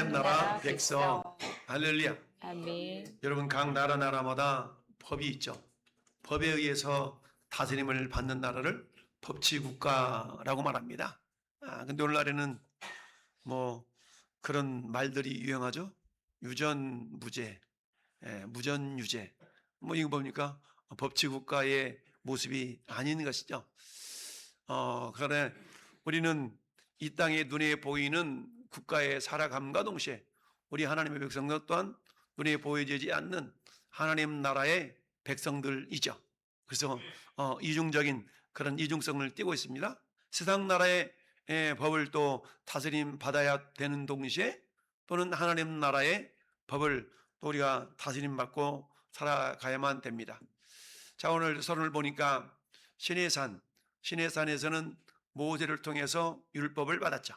하나님 나라 백성. 할렐루야. 아멘. 여러분, 각 나라마다 법이 있죠. 법에 의해서 다스림을 받는 나라를 법치국가라고 말합니다. 근데 오늘날에는 뭐 그런 말들이 유행하죠. 유전무죄, 무전유죄. 뭐 이거 뭡니까? 법치국가의 모습이 아닌 것이죠. 그러나 우리는 이 땅에 눈에 보이는 국가에 살아감과 동시에 우리 하나님의 백성들 또한 눈에 보여지지 않는 하나님 나라의 백성들이죠. 그래서 이중적인 그런 이중성을 띠고 있습니다. 세상 나라의 법을 또 다스림 받아야 되는 동시에 또는 하나님 나라의 법을 또 우리가 다스림 받고 살아가야만 됩니다. 자, 오늘 서론을 보니까 시내산에서는 모세를 통해서 율법을 받았죠.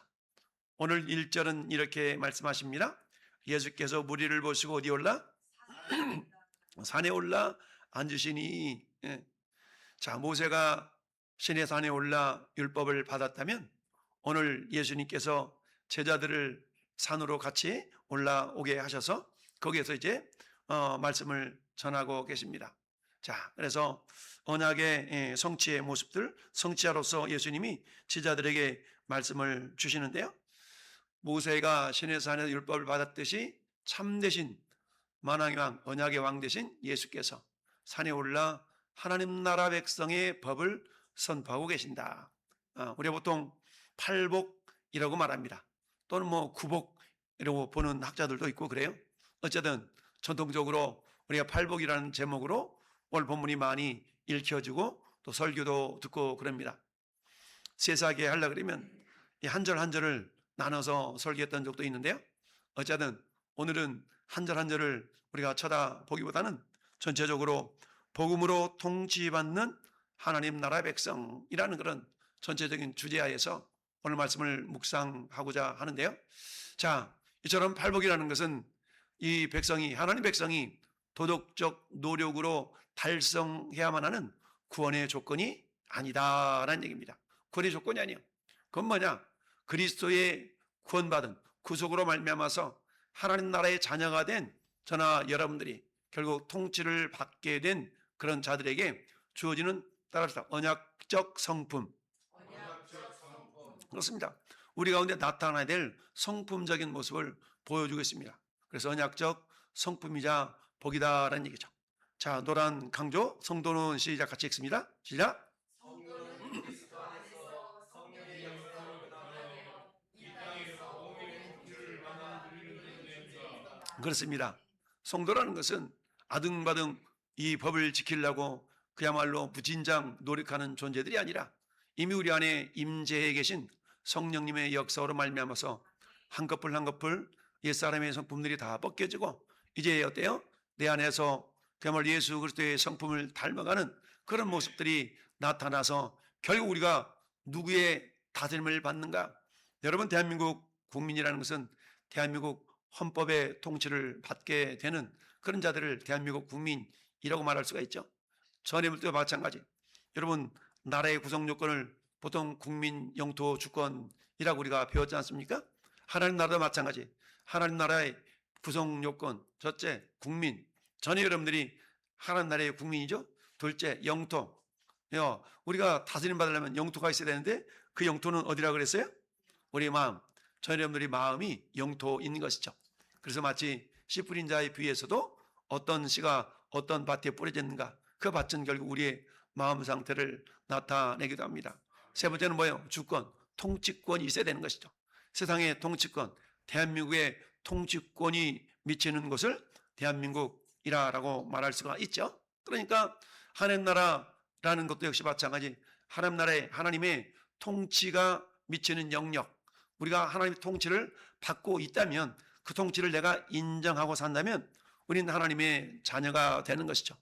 오늘 1절은 이렇게 말씀하십니다. 예수께서 무리를 보시고 어디 올라? 산에 올라 앉으시니. 자, 모세가 시내산에 올라 율법을 받았다면 오늘 예수님께서 제자들을 산으로 같이 올라오게 하셔서 거기에서 이제 말씀을 전하고 계십니다. 자, 그래서 언약의 성취의 모습들, 성취자로서 예수님이 제자들에게 말씀을 주시는데요. 모세가 시내산에서 율법을 받았듯이 참되신 만왕의 왕, 언약의 왕 되신 예수께서 산에 올라 하나님 나라 백성의 법을 선포하고 계신다. 우리가 보통 팔복이라고 말합니다. 또는 뭐 구복이라고 보는 학자들도 있고 그래요. 어쨌든 전통적으로 우리가 팔복이라는 제목으로 오늘 본문이 많이 읽혀지고 또 설교도 듣고 그럽니다. 세세하게 하려고 그러면 한 절 한 절을 나눠서 설교했던 적도 있는데요. 어쨌든 오늘은 한 절 한 절을 우리가 쳐다보기보다는 전체적으로 복음으로 통치받는 하나님 나라 백성이라는 그런 전체적인 주제하에서 오늘 말씀을 묵상하고자 하는데요. 자, 이처럼 팔복이라는 것은 이 백성이, 하나님 백성이 도덕적 노력으로 달성해야만 하는 구원의 조건이 아니다라는 얘기입니다. 구원의 조건이 아니에요. 그건 뭐냐? 그리스도의 구원받은 구속으로 말미암아서 하나님 나라의 자녀가 된 저나 여러분들이 결국 통치를 받게 된 그런 자들에게 주어지는 따라서 언약적 성품. 그렇습니다. 우리 가운데 나타나야 될 성품적인 모습을 보여주고 있습니다. 그래서 언약적 성품이자 복이다라는 얘기죠. 자, 노란 강조 성도는 시작 같이 읽습니다. 시작. 그렇습니다. 성도라는 것은 아등바등 이 법을 지키려고 그야말로 무진장 노력하는 존재들이 아니라 이미 우리 안에 임재해 계신 성령님의 역사로 말미암아서 한 커플 한 커플 옛사람의 성품들이 다 벗겨지고 이제 어때요? 내 안에서 그야말로 예수 그리스도의 성품을 닮아가는 그런 모습들이 나타나서 결국 우리가 누구의 다스림을 받는가? 여러분, 대한민국 국민이라는 것은 대한민국 헌법의 통치를 받게 되는 그런 자들을 대한민국 국민이라고 말할 수가 있죠. 전에부터 마찬가지. 여러분, 나라의 구성 요건을 보통 국민, 영토, 주권이라고 우리가 배웠지 않습니까? 하나님 나라도 마찬가지. 하나님 나라의 구성 요건, 첫째, 국민. 전에 여러분들이 하나님 나라의 국민이죠. 둘째, 영토. 우리가 다스림 받으려면 영토가 있어야 되는데 그 영토는 어디라고 그랬어요? 우리 마음. 전에 여러분들이 마음이 영토인 것이죠. 그래서 마치 씨 뿌린 자의 비유에서도 어떤 씨가 어떤 밭에 뿌려졌는가, 그 밭은 결국 우리의 마음 상태를 나타내기도 합니다. 세 번째는 뭐예요? 주권, 통치권이 있어야 되는 것이죠. 세상의 통치권, 대한민국의 통치권이 미치는 곳을 대한민국이라고 말할 수가 있죠. 그러니까 하나님 나라라는 것도 역시 마찬가지. 하나님 나라의 하나님의 통치가 미치는 영역, 우리가 하나님의 통치를 받고 있다면 그 통치를 내가 인정하고 산다면 우리는 하나님의 자녀가 되는 것이죠.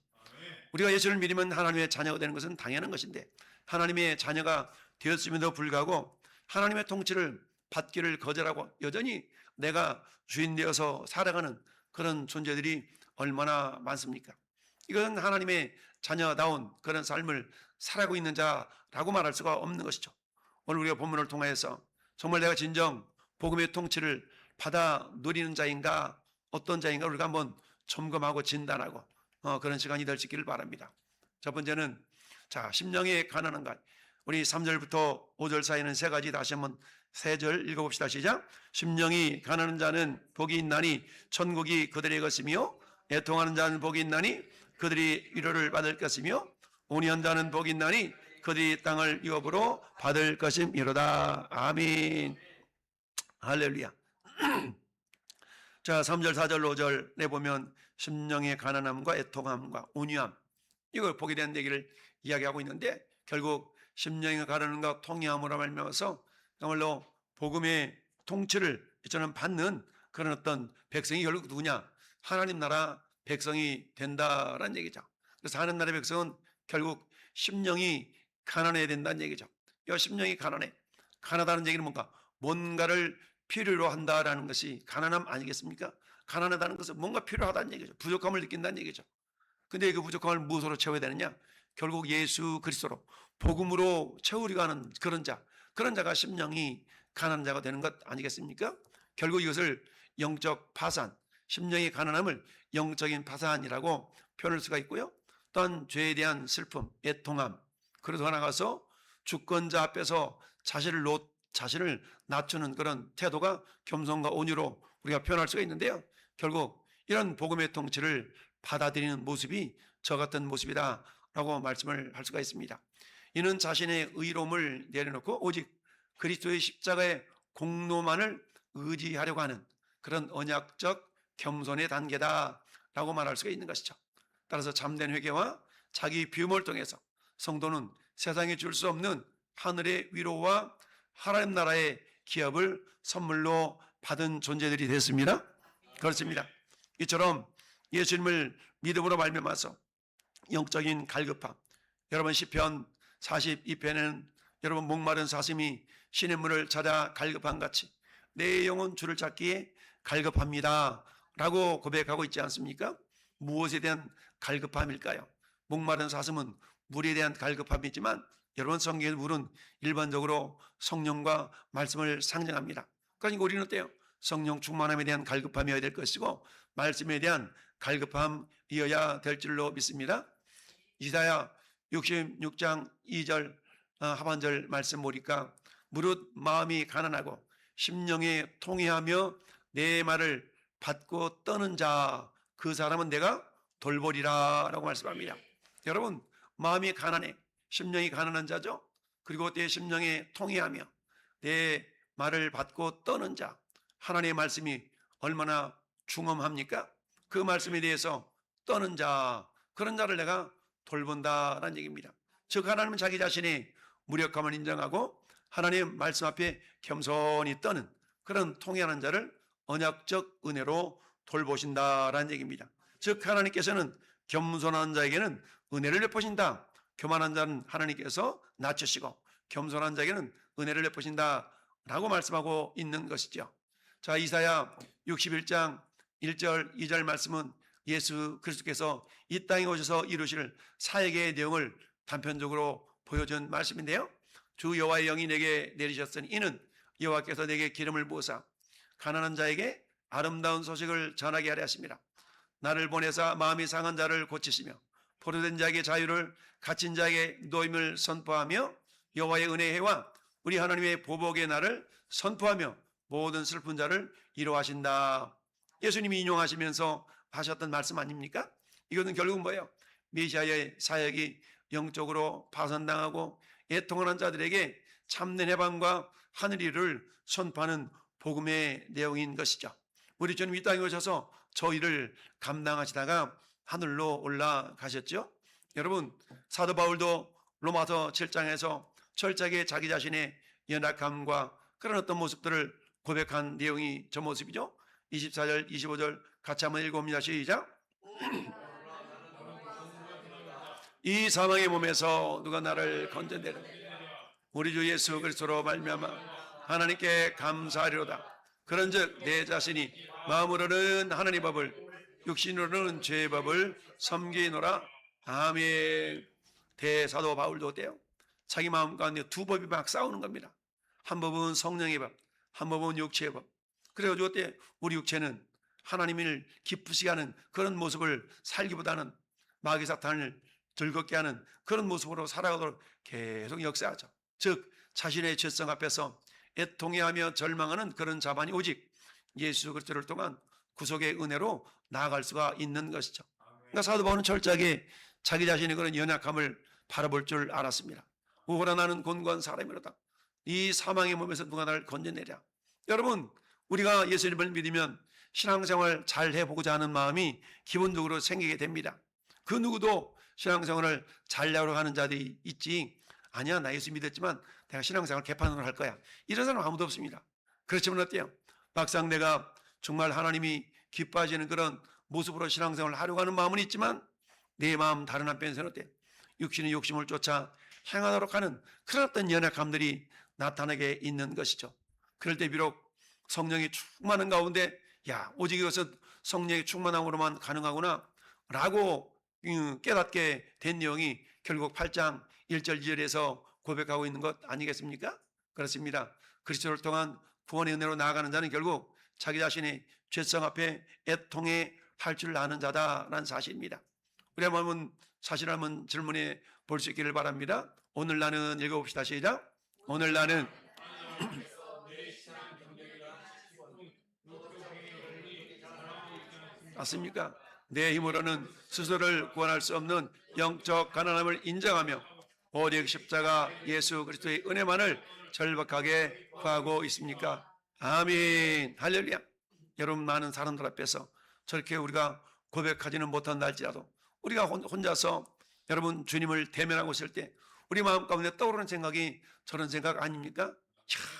우리가 예수를 믿으면 하나님의 자녀가 되는 것은 당연한 것인데 하나님의 자녀가 되었음에도 불구하고 하나님의 통치를 받기를 거절하고 여전히 내가 주인 되어서 살아가는 그런 존재들이 얼마나 많습니까? 이것은 하나님의 자녀다운 그런 삶을 살아가고 있는 자라고 말할 수가 없는 것이죠. 오늘 우리가 본문을 통해서 정말 내가 진정 복음의 통치를 받아 누리는 자인가 어떤 자인가 우리가 한번 점검하고 진단하고 그런 시간이 될 수 있기를 바랍니다. 첫 번째는 자, 심령이 가난한 것. 우리 3절부터 5절 사이는 세 가지 다시 한번 세 절 읽어봅시다. 시작. 심령이 가난한 자는 복이 있나니 천국이 그들의 것이며 애통하는 자는 복이 있나니 그들이 위로를 받을 것이며 온유한 자는 복이 있나니 그들이 땅을 유업으로 받을 것임이로다. 아멘. 할렐루야. 자, 3절, 4절, 5절에 보면 심령의 가난함과 애통함과 온유함 이걸 복에 대한 얘기를 이야기하고 있는데 결국 심령의 가난함과 통회함으로 말미암아서 정말로 복음의 통치를 저는 받는 그런 어떤 백성이 결국 누구냐? 하나님 나라 백성이 된다라는 얘기죠. 그래서 하나님 나라의 백성은 결국 심령이 가난해야 된다는 얘기죠. 이 심령이 가난하다는 얘기는 뭔가를 필요로 한다라는 것이 가난함 아니겠습니까? 가난하다는 것은 뭔가 필요하다는 얘기죠. 부족함을 느낀다는 얘기죠. 근데 그 부족함을 무엇으로 채워야 되느냐? 결국 예수 그리스도로 복음으로 채우려고 하는 그런 자가 심령이 가난한 자가 되는 것 아니겠습니까? 결국 이것을 영적 파산, 심령의 가난함을 영적인 파산이라고 표현할 수가 있고요. 또한 죄에 대한 슬픔, 애통함, 그래서 나가서 주권자 앞에서 자신을 낮추는 그런 태도가 겸손과 온유로 우리가 표현할 수가 있는데요. 결국 이런 복음의 통치를 받아들이는 모습이 저 같은 모습이다라고 말씀을 할 수가 있습니다. 이는 자신의 의로움을 내려놓고 오직 그리스도의 십자가의 공로만을 의지하려고 하는 그런 언약적 겸손의 단계다라고 말할 수가 있는 것이죠. 따라서 참된 회개와 자기 비움을 통해서 성도는 세상에 줄 수 없는 하늘의 위로와 하나님 나라의 기업을 선물로 받은 존재들이 됐습니다. 그렇습니다. 이처럼 예수님을 믿음으로 말미암아서 영적인 갈급함, 여러분 시편 42편에는 여러분 목마른 사슴이 시냇물을 찾아 갈급한 같이 내 영혼 주를 찾기에 갈급합니다 라고 고백하고 있지 않습니까? 무엇에 대한 갈급함일까요? 목마른 사슴은 물에 대한 갈급함이지만 여러분 성경의 물은 일반적으로 성령과 말씀을 상징합니다. 그러니까 우리는 어때요? 성령 충만함에 대한 갈급함이어야 될 것이고 말씀에 대한 갈급함이어야 될 줄로 믿습니다. 이사야 66장 2절 하반절 말씀 보니까 무릇 마음이 가난하고 심령이 통회하며 내 말을 받고 떠는 자 그 사람은 내가 돌보리라 라고 말씀합니다. 여러분 마음이 가난해 심령이 가난한 자죠. 그리고 내 심령이 통회하며 내 말을 받고 떠는 자 하나님의 말씀이 얼마나 중엄합니까? 그 말씀에 대해서 떠는 자 그런 자를 내가 돌본다라는 얘기입니다. 즉 하나님은 자기 자신의 무력함을 인정하고 하나님 말씀 앞에 겸손히 떠는 그런 통회하는 자를 언약적 은혜로 돌보신다라는 얘기입니다. 즉 하나님께서는 겸손한 자에게는 은혜를 베푸신다. 교만한 자는 하나님께서 낮추시고 겸손한 자에게는 은혜를 베푸신다라고 말씀하고 있는 것이죠. 자, 이사야 61장 1절 2절 말씀은 예수 그리스도께서 이 땅에 오셔서 이루실 사역의 내용을 단편적으로 보여준 말씀인데요. 주 여호와의 영이 내게 내리셨으니 이는 여호와께서 내게 기름을 부으사 가난한 자에게 아름다운 소식을 전하게 하려 하십니다. 나를 보내사 마음이 상한 자를 고치시며 포로된 자에게 자유를 갇힌 자에게 노임을 선포하며 여호와의 은혜의 해와 우리 하나님의 보복의 날을 선포하며 모든 슬픈 자를 위로하신다. 예수님이 인용하시면서 하셨던 말씀 아닙니까? 이것은 결국은 뭐예요? 메시아의 사역이 영적으로 파손당하고 애통하는 자들에게 참된 해방과 하늘이를 선포하는 복음의 내용인 것이죠. 우리 주님 이 땅에 오셔서 저 일을 감당하시다가 하늘로 올라가셨죠. 여러분 사도 바울도 로마서 7장에서 철저하게 자기 자신의 연약함과 그런 어떤 모습들을 고백한 내용이 저 모습이죠. 24절 25절 같이 한번 읽어봅니다. 시작. 이 사망의 몸에서 누가 나를 건져내려 우리 주 예수 그리스도로 말미암아 하나님께 감사하리로다. 그런즉 내 자신이 마음으로는 하나님 법을 육신으로는 죄의 법을 섬기노라. 아멘. 대사도 바울도 어때요? 자기 마음 가운데 두 법이 막 싸우는 겁니다. 한 법은 성령의 법, 한 법은 육체의 법. 그래가지고 어때? 우리 육체는 하나님을 기쁘시게 하는 그런 모습을 살기보다는 마귀 사탄을 즐겁게 하는 그런 모습으로 살아가도록 계속 역사하죠. 즉 자신의 죄성 앞에서 애통해하며 절망하는 그런 자만이 오직 예수 그리스도를 통한 구속의 은혜로 나아갈 수가 있는 것이죠. 그러니까 사도 바울은 철저하게 자기 자신의 그런 연약함을 바라볼 줄 알았습니다. 오호라 나는 곤고한 사람이로다. 이 사망의 몸에서 누가 나를 건져내랴. 여러분, 우리가 예수님을 믿으면 신앙생활 잘 해보고자 하는 마음이 기본적으로 생기게 됩니다. 그 누구도 신앙생활을 잘 하려고 하는 자들이 있지, 아니야 나 예수 믿었지만 내가 신앙생활 개판으로 할 거야, 이런 사람 아무도 없습니다. 그렇지만 어때요? 막상 내가 정말 하나님이 기뻐하시는 그런 모습으로 신앙생활을 하려고 하는 마음은 있지만 내 마음 다른 한편에서는 어때요? 육신의 욕심을 쫓아 행하도록 하는 그런 어떤 연약함들이 나타나게 있는 것이죠. 그럴 때 비록 성령이 충만한 가운데 오직 이것은 성령의 충만함으로만 가능하구나 라고 깨닫게 된 내용이 결국 8장 1절 2절에서 고백하고 있는 것 아니겠습니까? 그렇습니다. 그리스도를 통한 구원의 은혜로 나아가는 자는 결국 자기 자신의 죄성 앞에 애통해 할 줄 아는 자다라는 사실입니다. 우리 한번 사실 한번 질문해 볼 수 있기를 바랍니다. 오늘 나는 읽어봅시다. 시작. 오늘 나는 맞습니까? 내 힘으로는 스스로를 구원할 수 없는 영적 가난함을 인정하며 오직 십자가 예수 그리스도의 은혜만을 절박하게 구하고 있습니까? 아멘. 할렐루야. 여러분, 많은 사람들 앞에서 저렇게 우리가 고백하지는 못한다 할지라도 우리가 혼자서 여러분 주님을 대면하고 있을 때 우리 마음 가운데 떠오르는 생각이 저런 생각 아닙니까?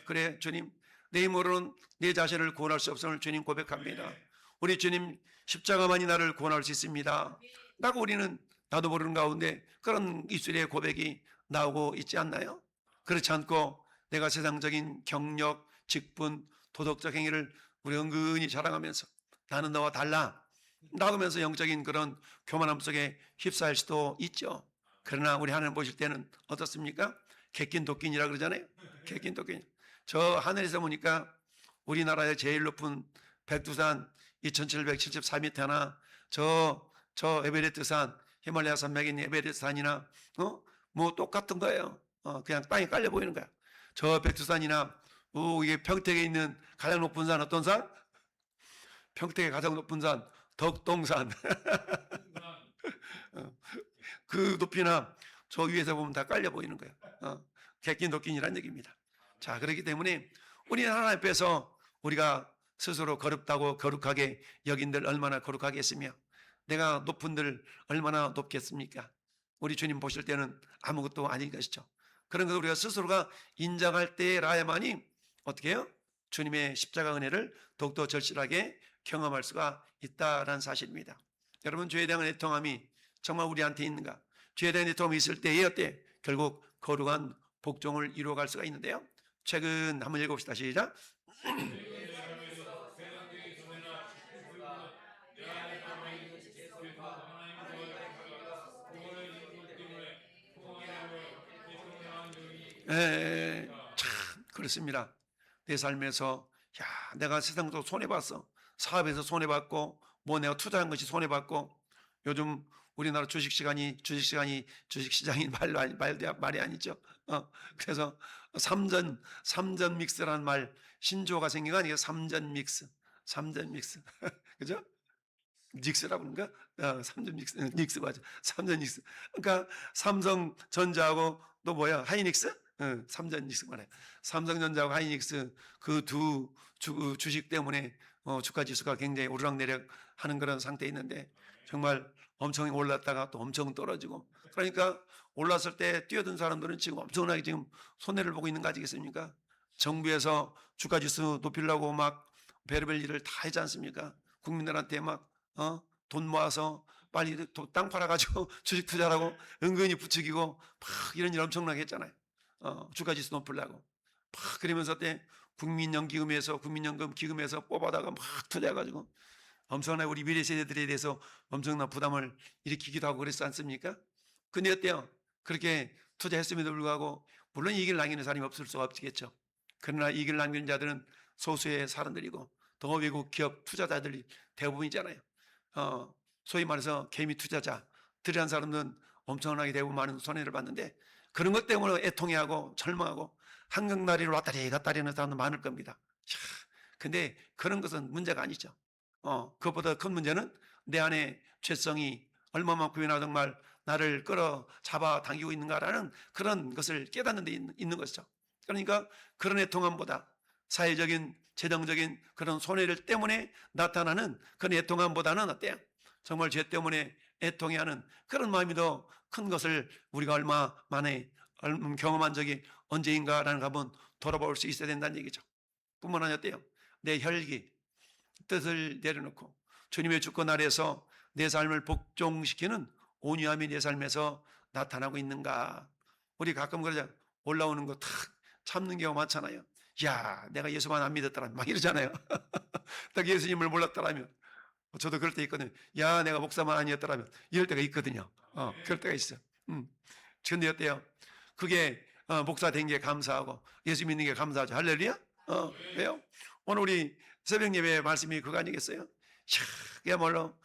그래 주님, 내 힘으로는 내 자신을 구원할 수 없음을 주님 고백합니다. 우리 주님 십자가만이 나를 구원할 수 있습니다 라고 우리는 나도 모르는 가운데 그런 입술의 고백이 나오고 있지 않나요? 그렇지 않고 내가 세상적인 경력, 직분, 도덕적 행위를 우리 은근히 자랑하면서 나는 너와 달라 나오면서 영적인 그런 교만함 속에 휩싸일 수도 있죠. 그러나 우리 하나님 보실 때는 어떻습니까? 객긴 도끼니라 그러잖아요. 객긴 도끼니. 저 하늘에서 보니까 우리나라의 제일 높은 백두산 2774m나 저 에베레스트산, 히말라야 산맥인 에베레스트산이나 뭐 똑같은 거예요. 그냥 땅에 깔려 보이는 거야. 저 백두산이나 이게 평택에 있는 가장 높은 산 어떤 산? 평택의 가장 높은 산 덕동산. 그 높이나 저 위에서 보면 다 깔려 보이는 거예요. 객긴 도끼니란 얘기입니다. 자, 그렇기 때문에 우리 하나님 앞에서 우리가 스스로 거룩다고 거룩하게 여긴들 얼마나 거룩하겠으며 내가 높은들 얼마나 높겠습니까? 우리 주님 보실 때는 아무것도 아닌 것이죠. 그런 것을 우리가 스스로가 인정할 때라야만이 어떻게 해요? 주님의 십자가 은혜를 더욱더 절실하게 경험할 수가 있다라는 사실입니다. 여러분, 죄에 대한 애통함이 정말 우리한테 있는가? 죄에 대한 애통함이 있을 때에 어때? 결국 거룩한 복종을 이루어갈 수가 있는데요. 최근 한번 읽어봅시다. 시작. 참 그렇습니다. 내 삶에서 내가 세상도 손해봤어. 사업에서 손해봤고 뭐 내가 투자한 것이 손해봤고 요즘 우리나라 주식시장이 말이 아니죠. 그래서 삼전 믹스라는 말 신조어가 생긴 거 아니에요? 삼전 믹스. 그죠? 닉스라고 그런가? 삼전 닉스 맞아. 삼전 닉스. 그러니까 삼성전자하고 또 뭐야? 하이닉스? 삼전 닉스 말이야. 삼성전자하고 하이닉스 그 두 주식 때문에 주가 지수가 굉장히 오르락내리락 하는 그런 상태에 있는데 정말 엄청 올랐다가 또 엄청 떨어지고 그러니까 올랐을 때 뛰어든 사람들은 지금 엄청나게 지금 손해를 보고 있는 거 아니겠습니까? 정부에서 주가 지수 높이려고 막 별의별 일을 다 하지 않습니까? 국민들한테 막 돈 모아서 빨리 땅 팔아가지고 주식 투자라고 은근히 부추기고 막 이런 일 엄청나게 했잖아요. 주가 지수 높이려고 막 그러면서 때 국민연기금에서 국민연금 기금에서 뽑아다가 막 투자해가지고 엄청나게 우리 미래 세대들에 대해서 엄청난 부담을 일으키기도 하고 그랬지 않습니까? 근데 어때요? 그렇게 투자했음에도 불구하고 물론 이익을 남기는 사람이 없을 수가 없겠죠. 그러나 이익을 남기는 자들은 소수의 사람들이고 더 외국 기업 투자자들이 대부분이잖아요. 소위 말해서 개미 투자자 들이한 사람들은 엄청나게 대부분 많은 손해를 봤는데, 그런 것 때문에 애통해하고 절망하고 한강다리를 왔다리 갔다리 하는 사람도 많을 겁니다. 근데 그런 것은 문제가 아니죠. 그것보다 큰 문제는 내 안에 죄성이 얼마만큼이나 정말 나를 끌어 잡아 당기고 있는가라는 그런 것을 깨닫는 데 있는 것이죠. 그러니까 그런 애통함보다 사회적인 재정적인 그런 손해를 때문에 나타나는 그런 애통함보다는 어때요? 정말 죄 때문에 애통해하는 그런 마음이 더 큰 것을 우리가 얼마 만에 경험한 적이 언제인가라는 거 한번 돌아볼 수 있어야 된다는 얘기죠. 뿐만 아니라 어때요? 내 혈기, 뜻을 내려놓고 주님의 주권 아래에서 내 삶을 복종시키는 온유함이 내 삶에서 나타나고 있는가. 우리 가끔 그러잖아요. 올라오는 거 탁 참는 경우가 많잖아요. 야, 내가 예수만 안 믿었더라면 막 이러잖아요. 딱 예수님을 몰랐더라면. 저도 그럴 때 있거든요. 야, 내가 목사만 아니었더라면 이럴 때가 있거든요. 그럴 때가 있어요. 근데 어때요? 그게 목사 된 게 감사하고 예수 믿는 게 감사하죠. 할렐루야. 왜요? 오늘 우리 새벽 예배 말씀이 그거 아니겠어요? 그야말로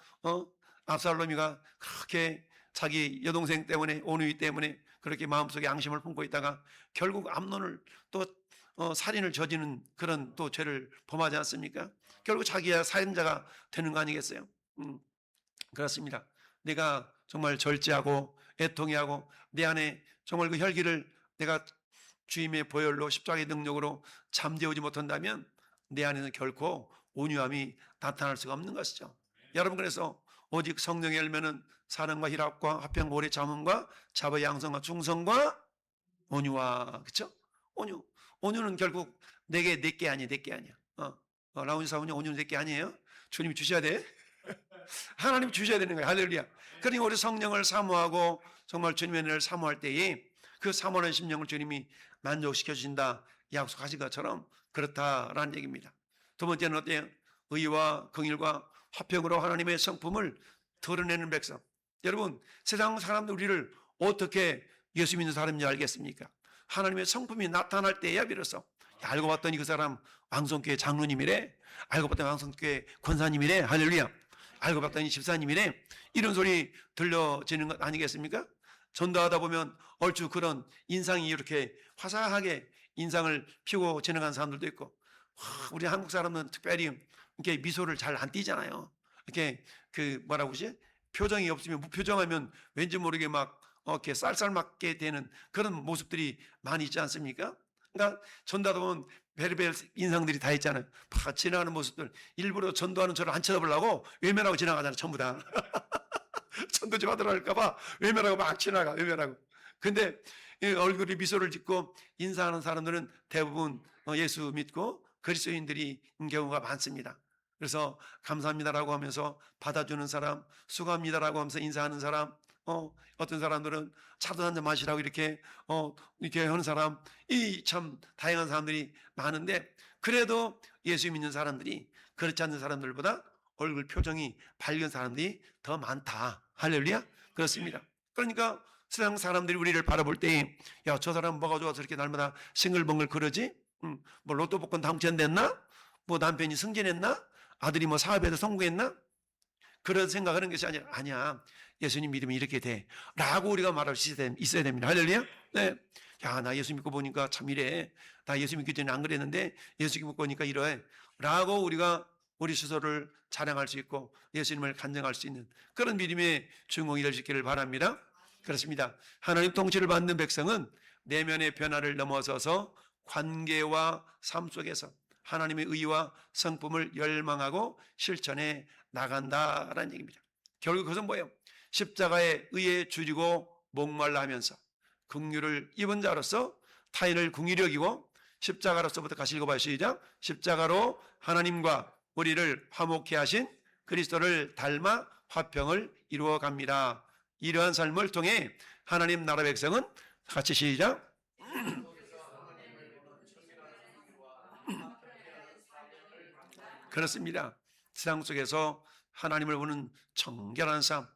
압살롬이가 그렇게 자기 여동생 때문에, 온유이 때문에 그렇게 마음속에 앙심을 품고 있다가 결국 암논을 또 살인을 저지르는 그런 또 죄를 범하지 않습니까? 결국 자기가 살인자가 되는 거 아니겠어요? 그렇습니다. 내가 정말 절제하고 애통해하고 내 안에 정말 그 혈기를 내가 주님의 보혈로 십자가의 능력으로 잠재우지 못한다면 내 안에는 결코 온유함이 나타날 수가 없는 것이죠. 여러분, 그래서 오직 성령의 열매는 사랑과 희락과 화평과 오래 참음과 자비와 양성과 충성과 온유와, 그렇죠? 온유는 결국 내게 내게 아니야, 내게 아니야. 라운지 사모님, 온유는 내게 아니에요. 주님이 주셔야 돼. 하나님 주셔야 되는 거예요. 할렐루야. 그러니까 우리 성령을 사모하고 정말 주님의 은혜를 사모할 때에 그 사모하는 심령을 주님이 만족시켜 주신다 약속하신 것처럼 그렇다라는 얘기입니다. 두 번째는 어때요? 의와 긍휼과 화평으로 하나님의 성품을 드러내는 백성. 여러분, 세상 사람들 우리를 어떻게 예수 믿는 사람인지 알겠습니까? 하나님의 성품이 나타날 때야 비로소, 알고 봤더니 그 사람 왕성교회 장로님이래, 알고 봤더니 왕성교회 권사님이래, 할렐루야, 알고 봤더니 집사님이래, 이런 소리 들려지는 것 아니겠습니까? 전도하다 보면 얼추 그런 인상이 이렇게 화사하게 인상을 피우고 지나간 사람들도 있고, 우리 한국 사람은 특별히 이렇게 미소를 잘 안 띠잖아요. 이렇게 그 뭐라고 그러지? 표정이 없으면, 무표정하면 왠지 모르게 막 이렇게 쌀쌀맞게 되는 그런 모습들이 많이 있지 않습니까? 그러니까 전도하다 보면 별의별 인상들이 다 있잖아요. 막 지나가는 모습들, 일부러 전도하는 저를 안 쳐다보려고 외면하고 지나가잖아요. 전부 다. 전도 좀 하더라 할까봐 외면하고 막 지나가, 외면하고. 근데 얼굴에 미소를 짓고 인사하는 사람들은 대부분 예수 믿고 그리스도인들인 경우가 많습니다. 그래서 감사합니다라고 하면서 받아주는 사람, 수고합니다라고 하면서 인사하는 사람, 어떤 사람들은 차도 한잔 마시라고 이렇게 하는 사람, 이 참 다양한 사람들이 많은데, 그래도 예수 믿는 사람들이 그렇지 않는 사람들보다 얼굴 표정이 밝은 사람들이 더 많다. 할렐루야. 그렇습니다. 그러니까 세상 사람들이 우리를 바라볼 때, 야, 저 사람 뭐가 좋아서 이렇게 날마다 싱글벙글 그러지? 뭐 로또 복권 당첨됐나? 뭐 남편이 승진했나? 아들이 뭐 사업에서 성공했나? 그런 생각하는 것이 아니야. 예수님 믿으면 이렇게 돼. 라고 우리가 말할 수 있어야 됩니다. 할렐루야. 네. 야, 나 예수 믿고 보니까 참 이래. 나 예수 믿기 전에 안 그랬는데 예수 믿고 보니까 이래. 라고 우리가 우리 스스로를 자랑할 수 있고 예수님을 간증할 수 있는 그런 믿음의 주인공이 될 수 있기를 바랍니다. 그렇습니다. 하나님 통치를 받는 백성은 내면의 변화를 넘어서서 관계와 삶 속에서 하나님의 의와 성품을 열망하고 실천해 나간다라는 얘기입니다. 결국 그것은 뭐예요? 십자가의 의에 줄이고 목말라 하면서 긍휼을 입은 자로서 타인을 긍휼히 여기고, 십자가로서부터 같이 읽어봐요. 시작. 십자가로 하나님과 우리를 화목케 하신 그리스도를 닮아 화평을 이루어 갑니다. 이러한 삶을 통해 하나님 나라 백성은 같이 시작. 그렇습니다. 세상 속에서 하나님을 보는 청결한 삶.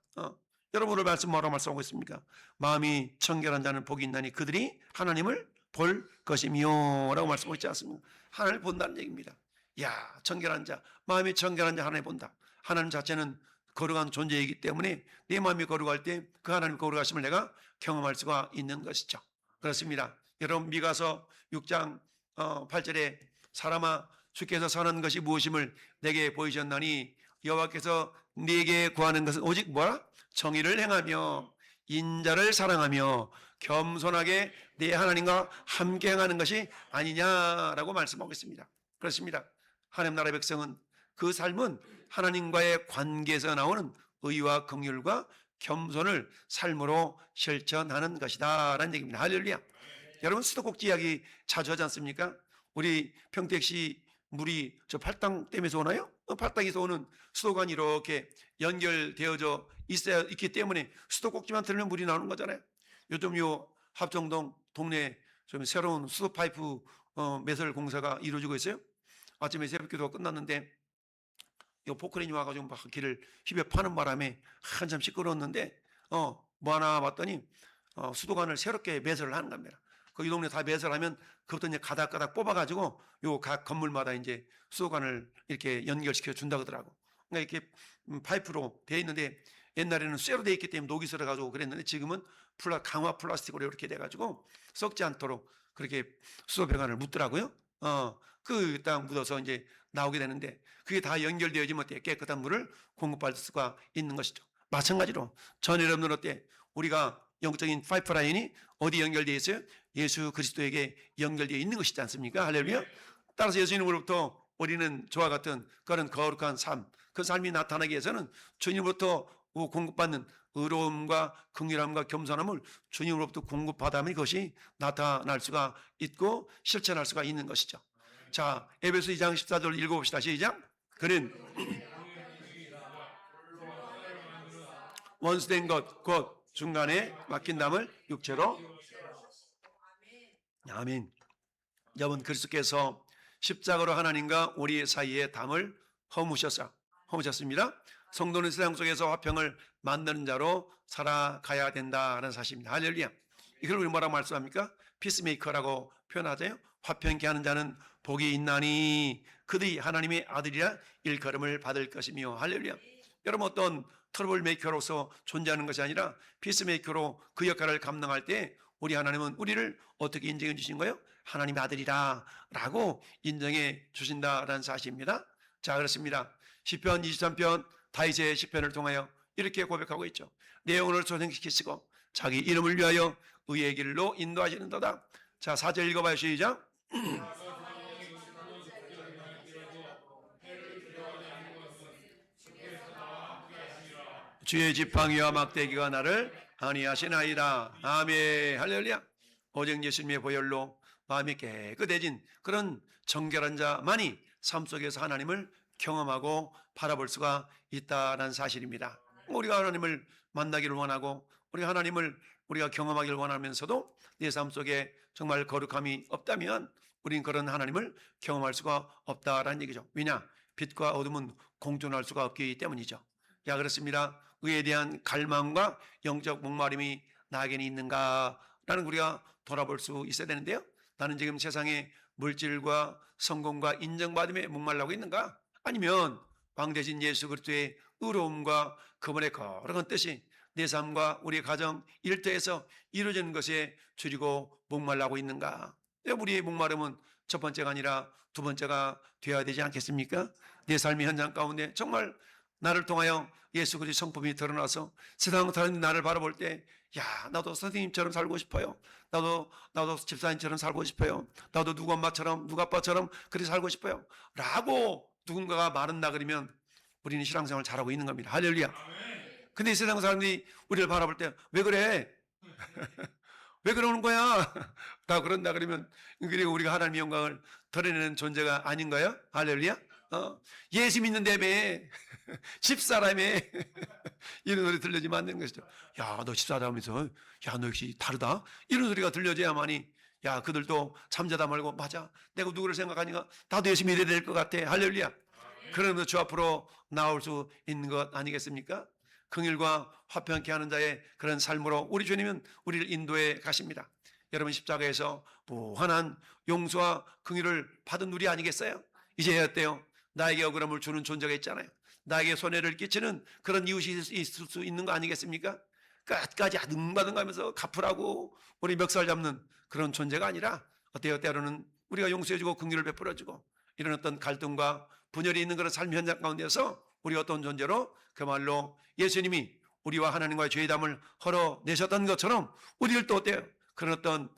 여러분 오늘 말씀 뭐라고 말씀하고 있습니까? 마음이 청결한 자는 복이 있나니 그들이 하나님을 볼 것이며 라고 말씀하고 있지 않습니까? 하나님을 본다는 얘기입니다. 야, 정결한 자, 마음이 정결한 자 하나님 본다. 하나님 자체는 거룩한 존재이기 때문에 내 마음이 거룩할 때 그 하나님 거룩하심을 내가 경험할 수가 있는 것이죠. 그렇습니다. 여러분 미가서 6장 8절에 사람아 주께서 선한 것이 무엇임을 내게 보이셨나니 여호와께서 네게 구하는 것은 오직 뭐라? 정의를 행하며 인자를 사랑하며 겸손하게 네 하나님과 함께 행하는 것이 아니냐라고 말씀하고 있습니다. 그렇습니다. 하나님 나라의 백성은 그 삶은 하나님과의 관계에서 나오는 의와 긍휼과 겸손을 삶으로 실천하는 것이다 라는 얘기입니다. 할렐루야. 여러분 수도꼭지 이야기 자주 하지 않습니까? 우리 평택시 물이 저 팔당댐에서 오나요? 팔당에서 오는 수도관이 이렇게 연결되어져 있기 때문에 수도꼭지만 틀면 물이 나오는 거잖아요. 요즘 요 합정동 동네 좀 새로운 수도 파이프 매설 공사가 이루어지고 있어요. 아침에 새벽기도가 끝났는데 요 포크레인이 와가지고 막 길을 휘벼 파는 바람에 한참 시끄러웠는데 뭐 하나 봤더니 수도관을 새롭게 매설을 하는 겁니다. 그 이 동네 다 매설하면 그것도 이제 가닥가닥 뽑아가지고 요 각 건물마다 이제 수도관을 이렇게 연결시켜 준다 그러더라고. 그러니까 이렇게 파이프로 돼 있는데 옛날에는 쇠로 돼 있기 때문에 녹이 슬어가지고 그랬는데 지금은 강화 플라스틱으로 이렇게 돼가지고 썩지 않도록 그렇게 수도 배관을 묻더라고요. 그 딱 묻어서 이제 나오게 되는데 그게 다 연결되어지면 어때요? 깨끗한 물을 공급받을 수가 있는 것이죠. 마찬가지로 전 여러분들 어때? 우리가 영적인 파이프라인이 어디 연결되어 있어요? 예수 그리스도에게 연결되어 있는 것이지 않습니까? 할렐루야. 따라서 예수님으로부터 우리는 저와 같은 그런 거룩한 삶, 그 삶이 나타나기 위해서는 주님으로부터 공급받는 의로움과 긍휼함과 겸손함을 주님으로부터 공급받아야만 그것이 나타날 수가 있고 실천할 수가 있는 것이죠. 자, 에베소 2장 14절 읽어봅시다. 시작. 그는 원수된 것 곧 중간에 막힌 담을 육체로 아멘. 여러분 그리스도께서 십자가로 하나님과 우리 사이의 담을 허무셨습니다. 성도는 세상 속에서 화평을 만드는 자로 살아가야 된다는 사실입니다. 할렐루야. 이걸 우리 뭐라고 말씀합니까? 피스메이커라고 표현하잖아요. 화평케 하는 자는 복이 있나니 그들이 하나님의 아들이라 일컬음을 받을 것이며. 할렐루야. 여러분 어떤 트러블 메이커로서 존재하는 것이 아니라 피스메이커로 그 역할을 감당할 때 우리 하나님은 우리를 어떻게 인정해 주신 거예요? 하나님의 아들이라 라고 인정해 주신다라는 사실입니다. 자, 그렇습니다. 시편 23편 다윗의 시편을 통하여 이렇게 고백하고 있죠. 내 영혼을 소생시키시고 자기 이름을 위하여 의의 길로 인도하시는도다. 자, 4절 읽어봐요. 시작. 주의 지팡이와 막대기가 나를 안위하시나이다. 아멘. 할렐루야. 오직 예수님의 보혈로 마음이 깨끗해진 그런 정결한 자만이 삶 속에서 하나님을 경험하고 바라볼 수가 있다는 사실입니다. 우리가 하나님을 만나기를 원하고 우리 하나님을 우리가 경험하기를 원하면서도 내 삶 속에 정말 거룩함이 없다면 우리는 그런 하나님을 경험할 수가 없다라는 얘기죠. 왜냐? 빛과 어둠은 공존할 수가 없기 때문이죠. 야, 그렇습니다. 의에 대한 갈망과 영적 목마름이 나에게는 있는가라는 우리가 돌아볼 수 있어야 되는데요. 나는 지금 세상의 물질과 성공과 인정받음에 목말라고 있는가? 아니면 왕대신 예수 그리스도의 의로움과 그분의 거룩한 뜻이 내 삶과 우리 가정 일터에서 이루어지는 것에 줄이고 목말라고 있는가? 우리의 목마름은 첫 번째가 아니라 두 번째가 되어야 되지 않겠습니까? 내 삶의 현장 가운데 정말 나를 통하여 예수 그리스도의 성품이 드러나서 세상 사람들이 나를 바라볼 때, 야, 나도 선생님처럼 살고 싶어요. 나도 집사님처럼 살고 싶어요. 나도 누구 엄마처럼, 누구 아빠처럼 그렇게 살고 싶어요. 라고 누군가가 말한다 그러면 우리는 신앙생활을 잘하고 있는 겁니다. 할렐루야. 근데 이 세상 사람들이 우리를 바라볼 때, 왜 그래? 왜 그러는 거야? 다 그런다 그러면, 그리고 우리가 하나님의 영광을 드러내는 존재가 아닌가요? 할렐루야. 예수 믿는다며 집사람에 이런 소리 들려지면 안 되는 것이죠. 야, 너 집사람이면서 야, 너 역시 다르다 이런 소리가 들려져야만이 야, 그들도 잠자다 말고 맞아, 내가 누구를 생각하니까 나도 열심히 일해야 될 것 같아. 할렐루야. 그러면서 주 앞으로 나올 수 있는 것 아니겠습니까? 긍휼과 화평케 하는 자의 그런 삶으로 우리 주님은 우리를 인도해 가십니다. 여러분 십자가에서 무한한 용서와 긍휼을 받은 우리 아니겠어요? 이제 어때요? 나에게 억울함을 주는 존재가 있잖아요. 나에게 손해를 끼치는 그런 이웃이 있을 수 있는 거 아니겠습니까? 끝까지 아등바등하면서 갚으라고 우리 멱살 잡는 그런 존재가 아니라 어때요? 때로는 우리가 용서해주고 긍휼을 베풀어주고 이런 어떤 갈등과 분열이 있는 그런 삶 현장 가운데서 우리 어떤 존재로 그말로 예수님이 우리와 하나님과의 죄담을 헐어내셨던 것처럼 우리들도 어때요? 그런 어떤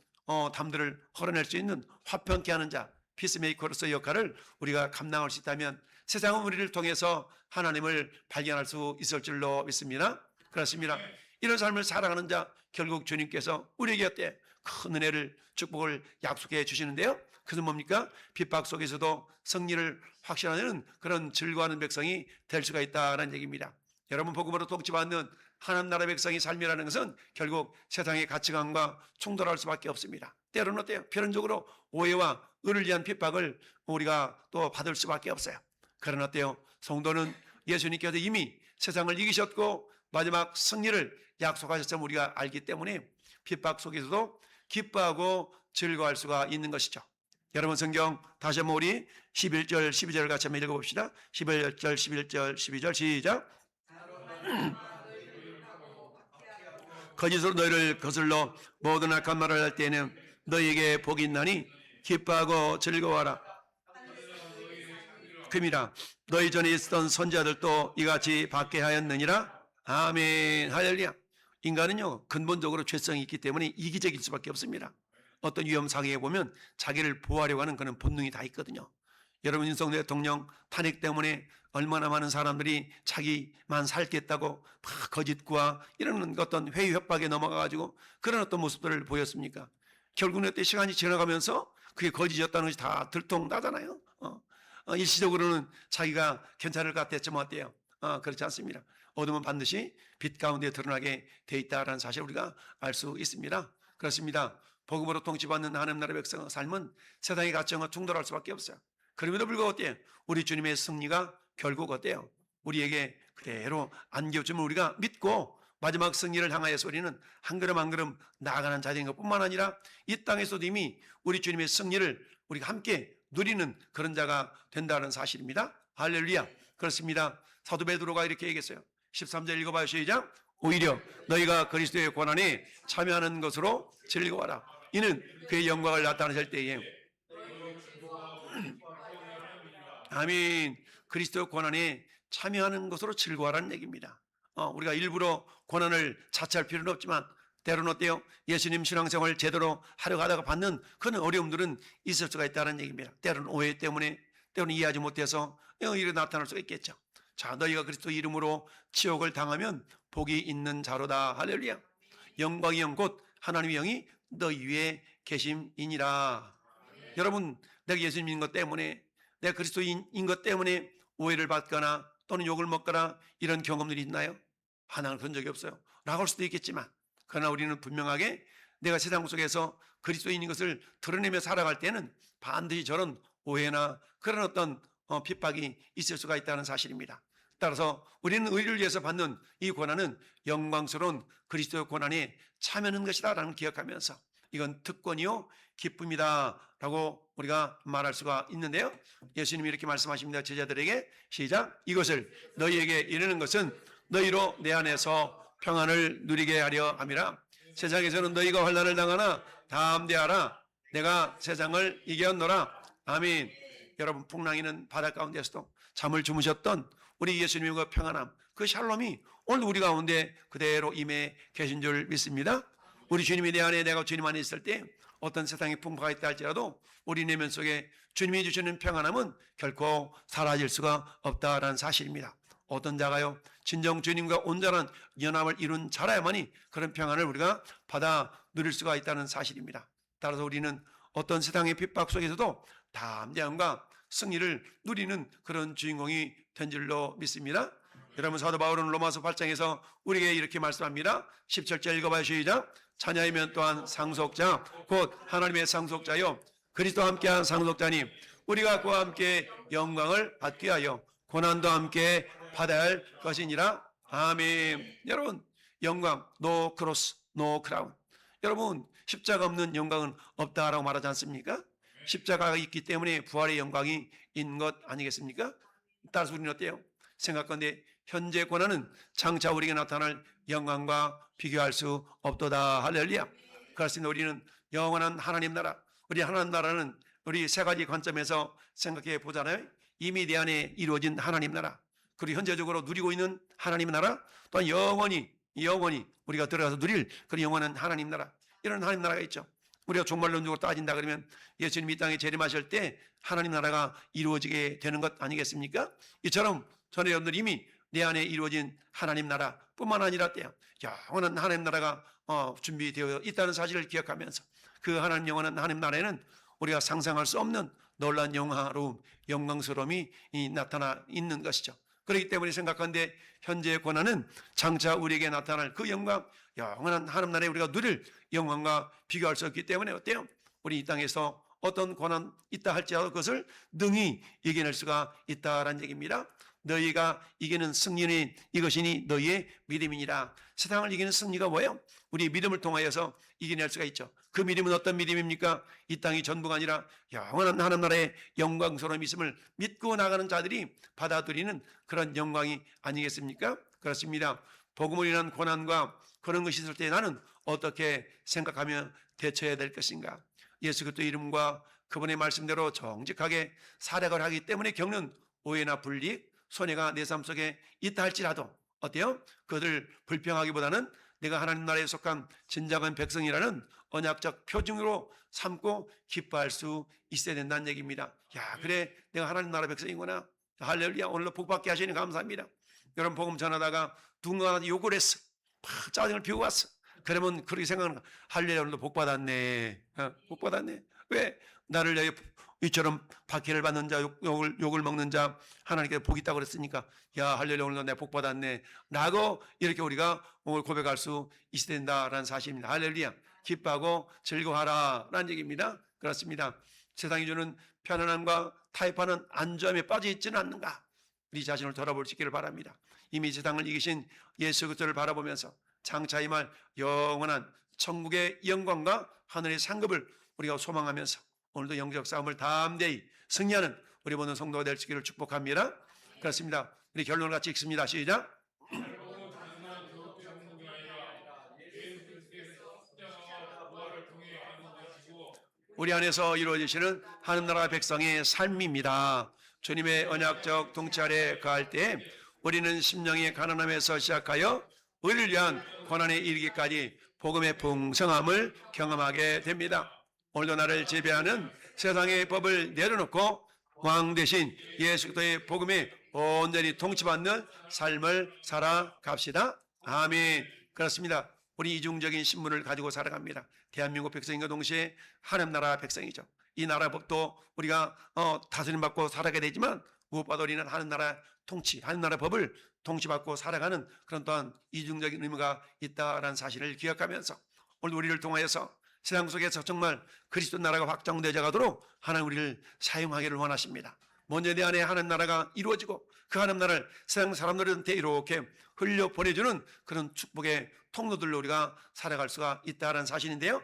담들을 헐어낼 수 있는 화평케 하는 자, 피스메이커로서의 역할을 우리가 감당할 수 있다면 세상은 우리를 통해서 하나님을 발견할 수 있을 줄로 믿습니다. 그렇습니다. 이런 삶을 살아가는 자, 결국 주님께서 우리에게 어때? 큰 은혜를, 축복을 약속해 주시는데요. 그것은 뭡니까? 핍박 속에서도 승리를 확신하는 그런 즐거워하는 백성이 될 수가 있다는 얘기입니다. 여러분, 복음으로 통치받는 하나님 나라 백성의 삶이라는 것은 결국 세상의 가치관과 충돌할 수밖에 없습니다. 때로는 어때요? 필연적으로 오해와 의를 위한 핍박을 우리가 또 받을 수밖에 없어요. 그러나 어때요? 성도는 예수님께서 이미 세상을 이기셨고 마지막 승리를 약속하셨음을 우리가 알기 때문에 핍박 속에서도 기뻐하고 즐거워할 수가 있는 것이죠. 여러분, 성경 다시 한번 우리 11절 12절 같이 한번 읽어봅시다. 11절 11절 12절 시작. 거짓으로 너희를 거슬러 모든 악한 말을 할 때에는 너희에게 복이 있나니 기뻐하고 즐거워하라. 금이라 너희 전에 있었던 선지자들도 이같이 받게 하였느니라. 아멘. 할렐루야. 인간은요 근본적으로 죄성이 있기 때문에 이기적일 수밖에 없습니다. 어떤 위험 상황에 보면 자기를 보호하려고 하는 그런 본능이 다 있거든요. 여러분, 윤석열 대통령 탄핵 때문에 얼마나 많은 사람들이 자기만 살겠다고 막 거짓과 이런 어떤 회유 협박에 넘어가가지고 그런 어떤 모습들을 보였습니까? 결국은 그때 시간이 지나가면서 그게 거짓이었다는 것이 다 들통나잖아요. 일시적으로는 자기가 괜찮을 것 같았지만 어때요? 그렇지 않습니다. 어둠은 반드시 빛 가운데 드러나게 돼 있다는 사실을 우리가 알 수 있습니다. 그렇습니다. 복음으로 통치받는 하나님 나라 백성의 삶은 세상의 가치와 충돌할 수밖에 없어요. 그럼에도 불구하고 어때요? 우리 주님의 승리가 결국 어때요? 우리에게 그대로 안겨주면 우리가 믿고 마지막 승리를 향하여서 우리는 한 걸음 한 걸음 나아가는 자들인 것뿐만 아니라 이 땅에서도 이미 우리 주님의 승리를 우리가 함께 누리는 그런 자가 된다는 사실입니다. 할렐루야. 그렇습니다. 사도 베드로가 이렇게 얘기했어요. 13절 읽어봐요. 시작. 오히려 너희가 그리스도의 고난에 참여하는 것으로 즐거워하라. 이는 그의 영광을 나타내실 때에 아멘. 그리스도의 고난에 참여하는 것으로 즐거워하라는 얘기입니다. 우리가 일부러 고난을 자처할 필요는 없지만 때로는 어때요? 예수님 신앙생활을 제대로 하려고 하다가 받는 그런 어려움들은 있을 수가 있다는 얘기입니다. 때로는 오해 때문에, 때로는 이해하지 못해서 이렇게 나타날 수가 있겠죠. 자, 너희가 그리스도 이름으로 치욕을 당하면 복이 있는 자로다. 할렐루야. 영광의 영 곧 하나님의 영이 너희 위에 계심이니라. 여러분, 내가 예수님인 것 때문에, 내가 그리스도인 것 때문에 오해를 받거나 또는 욕을 먹거나 이런 경험들이 있나요? 하나는 그런 적이 없어요. 라고 할 수도 있겠지만, 그러나 우리는 분명하게 내가 세상 속에서 그리스도인인 것을 드러내며 살아갈 때는 반드시 저런 오해나 그런 어떤 핍박이 있을 수가 있다는 사실입니다. 따라서 우리는 의를 위해서 받는 이 고난은 영광스러운 그리스도의 고난에 참여하는 것이다 라는 기억하면서 이건 특권이요 기쁨이다 라고 우리가 말할 수가 있는데요. 예수님이 이렇게 말씀하십니다. 제자들에게 시작. 이것을 너희에게 이르는 것은 너희로 내 안에서 평안을 누리게 하려 함이라. 세상에서는 너희가 환난을 당하나 담대하라. 내가 세상을 이겼노라. 아멘. 여러분, 풍랑이는 바다 가운데서도 잠을 주무셨던 우리 예수님의 그 평안함, 그 샬롬이 오늘 우리 가운데 그대로 임해 계신 줄 믿습니다. 우리 주님이 내 안에, 내가 주님 안에 있을 때 어떤 세상의 풍파가 있다 할지라도 우리 내면 속에 주님이 주시는 평안함은 결코 사라질 수가 없다라는 사실입니다. 어떤 자가요? 진정 주님과 온전한 연합을 이룬 자라야만이 그런 평안을 우리가 받아 누릴 수가 있다는 사실입니다. 따라서 우리는 어떤 세상의 핍박 속에서도 담대함과 승리를 누리는 그런 주인공이 된 줄로 믿습니다. 여러분, 사도 바울은 로마서 8장에서 우리에게 이렇게 말씀합니다. 17절 읽어봐요. 시작. 자녀이면 또한 상속자 곧 하나님의 상속자요 그리스도와 함께한 상속자니 우리가 그와 함께 영광을 받게 하여 고난도 함께 받아야 할 것이니라. 아멘. 여러분, 영광 노 크로스 노 크라운. 여러분, 십자가 없는 영광은 없다라고 말하지 않습니까? 십자가가 있기 때문에 부활의 영광이 있는 것 아니겠습니까? 따라서 우리는 어때요? 생각건대 현재 고난은 장차 우리에게 나타날 영광과 비교할 수 없도다. 할렐루야. 그렇습니다. 우리는 영원한 하나님 나라, 우리 하나님 나라는 우리 세 가지 관점에서 생각해 보잖아요. 이미 내 안에 이루어진 하나님 나라, 그리고 현재적으로 누리고 있는 하나님 나라, 또한 영원히 우리가 들어가서 누릴 그런 영원한 하나님 나라, 이런 하나님 나라가 있죠. 우리가 종말론적으로 따진다 그러면 예수님이 이 땅에 재림하실 때 하나님 나라가 이루어지게 되는 것 아니겠습니까? 이처럼 저는 여러분들 이미 내 안에 이루어진 하나님 나라뿐만 아니라 때요, 영원한 하나님 나라가 준비되어 있다는 사실을 기억하면서 그 하나님 영원한 하나님 나라에는 우리가 상상할 수 없는 놀라운 영화로움, 영광스러움이 나타나 있는 것이죠. 그렇기 때문에 생각하는데 현재의 고난은 장차 우리에게 나타날 그 영광, 영원한 하나님 나라에 우리가 누릴 영광과 비교할 수 없기 때문에 어때요? 우리 이 땅에서 어떤 고난 있다 할지라도 그것을 능히 이겨낼 수가 있다라는 얘기입니다. 너희가 이기는 승리는 이것이니 너희의 믿음이니라. 세상을 이기는 승리가 뭐예요? 우리 믿음을 통하여서 이겨낼 수가 있죠. 그 믿음은 어떤 믿음입니까? 이 땅이 전부가 아니라 영원한 하나님 나라의 영광스러운 있음을 믿고 나가는 자들이 받아들이는 그런 영광이 아니겠습니까? 그렇습니다. 복음을 인한 고난과 그런 것이 있을 때 나는 어떻게 생각하며 대처해야 될 것인가? 예수 그리스도 이름과 그분의 말씀대로 정직하게 살아가려 하기 때문에 겪는 오해나 불이익, 손해가 내 삶 속에 있다 할지라도 어때요? 그것을 불평하기보다는 내가 하나님 나라에 속한 진정한 백성이라는 언약적 표징으로 삼고 기뻐할 수 있어야 된다는 얘기입니다. 야, 그래 내가 하나님 나라 백성이구나. 할렐루야. 오늘도 복 받게 하시니 감사합니다. 여러분 복음 전하다가 누군가 욕을 했어. 막 짜증을 피우고 왔어. 그러면 그렇게 생각하는 거야. 할렐루야, 오늘도 복 받았네. 복 받았네. 왜? 나를 이처럼 박해를 받는 자, 욕을 먹는 자, 하나님께 복 있다고 그랬으니까, 야, 할렐루야, 오늘도 내가 복 받았네. 라고 이렇게 우리가 오늘 고백할 수 있어야 된다라는 사실입니다. 할렐루야. 기뻐하고 즐거워하라. 라는 얘기입니다. 그렇습니다. 세상이 주는 편안함과 타협하는 안정함에 빠져 있지는 않는가? 우리 자신을 돌아볼 수 있기를 바랍니다. 이미 세상을 이기신 예수 그리스도를 바라보면서 장차 임할 영원한 천국의 영광과 하늘의 상급을 우리가 소망하면서 오늘도 영적 싸움을 담대히 승리하는 우리 모든 성도가 될 수 있기를 축복합니다. 그렇습니다. 우리 결론을 같이 읽습니다. 시작. 우리 안에서 이루어지시는 하늘나라 백성의 삶입니다. 주님의 언약적 통치 아래 거할 때 우리는 심령의 가난함에서 시작하여 의를 위한 고난에 이르기까지 복음의 풍성함을 경험하게 됩니다. 오늘도 나를 지배하는 세상의 법을 내려놓고 왕 대신 예수 그리스도의 복음에 온전히 통치받는 삶을 살아갑시다. 아멘. 그렇습니다. 우리 이중적인 신분을 가지고 살아갑니다. 대한민국 백성인과 동시에 하나님 나라 백성이죠. 이 나라 법도 우리가 다스림받고 살아가야 되지만 무엇보다 우리는 하나님 나라 통치, 하나님 나라 법을 통치받고 살아가는 그런 또한 이중적인 의무가 있다라는 사실을 기억하면서 오늘 우리를 통하여서 세상 속에서 정말 그리스도 나라가 확장되어 가도록 하나님 우리를 사용하기를 원하십니다. 먼저 내 안에 하나님 나라가 이루어지고 그 하나님 나라를 세상 사람들한테 이렇게 흘려 보내주는 그런 축복의 통로들로 우리가 살아갈 수가 있다는 사실인데요.